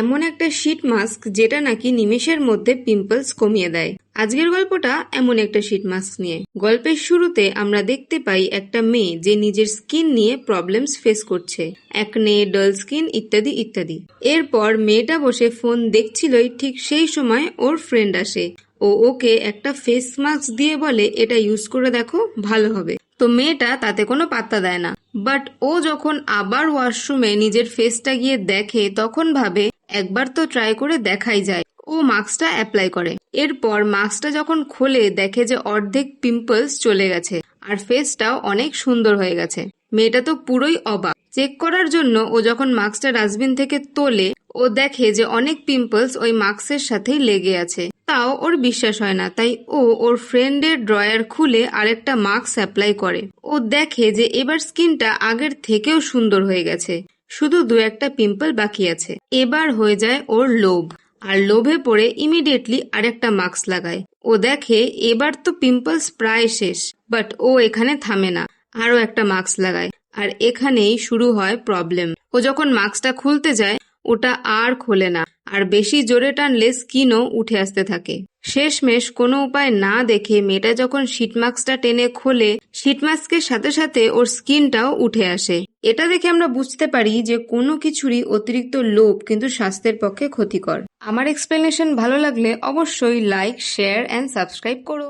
এমন একটা sheet mask যেটা নাকি নিমেষের মধ্যে পিম্পলস কমিয়ে দেয়। আজকের গল্পটা এমন একটা শীট মাস্ক নিয়ে। গল্পের শুরুতে আমরা দেখতে পাই একটা মেয়ে যে নিজের স্কিন নিয়ে প্রবলেমস ফেস করছে, একনে, ডাল স্কিন ইত্যাদি ইত্যাদি। এরপর মেয়েটা বসে ফোন দেখছিলই, ঠিক সেই সময় ওর ফ্রেন্ড আসে। ওকে একটা ফেস মাস্ক দিয়ে বলে, এটা ইউজ করে দেখো, ভালো হবে। তো মেয়েটা তাতে কোনো পাত্তা দেয় না। বাট ও যখন আবার ওয়াশরুমে নিজের ফেসটা গিয়ে দেখে, তখন ভাবে একবার তো ট্রাই করে দেখাই যায়। ও মাস্কটা অ্যাপ্লাই করে। এরপর মাস্কটা যখন খোলে, দেখে যে অর্ধেক পিম্পলস চলে গেছে আর ফেসটাও অনেক সুন্দর হয়ে গেছে। মেয়েটা তো পুরোই অবাক। চেক করার জন্য ও যখন মাস্কটা ডাস্টবিন থেকে তোলে, ও দেখে যে অনেক পিম্পলস ওই মাস্কের সাথেই লেগে আছে। তাও ওর বিশ্বাস হয় না, তাই ও ওর ফ্রেন্ডের ড্রয়ার খুলে আরেকটা মাস্ক অ্যাপ্লাই করে। ও দেখে যে এবার স্কিনটা আগের থেকেও সুন্দর হয়ে গেছে, শুধু দু একটা পিম্পল বাকি আছে। এবার হয়ে যায় ওর লোভ, আর লোভে পড়ে ইমিডিয়েটলি আরেকটা মাস্ক লাগায়। ও দেখে এবার তো পিম্পলস প্রায় শেষ, বাট ও এখানে থামে না, আরো একটা মাস্ক লাগায়। আর এখানেই শুরু হয় প্রবলেম। ও যখন মাস্কটা খুলতে যায়, ওটা আর খোলে না, আর বেশি জোরে টানলে স্কিনও উঠে আসতে থাকে। শেষমেশ কোনো উপায় না দেখে মেয়েটা যখন শীট মাস্কটা টেনে খোলে, শীট মাস্কের সাথে সাথে ওর স্কিনটাও উঠে আসে। এটা দেখে আমরা বুঝতে পারি যে কোনো কিছুরই অতিরিক্ত লোভ কিন্তু স্বাস্থ্যের পক্ষে ক্ষতিকর। আমার এক্সপ্লেনেশন ভালো লাগলে অবশ্যই লাইক, শেয়ার এন্ড সাবস্ক্রাইব করো।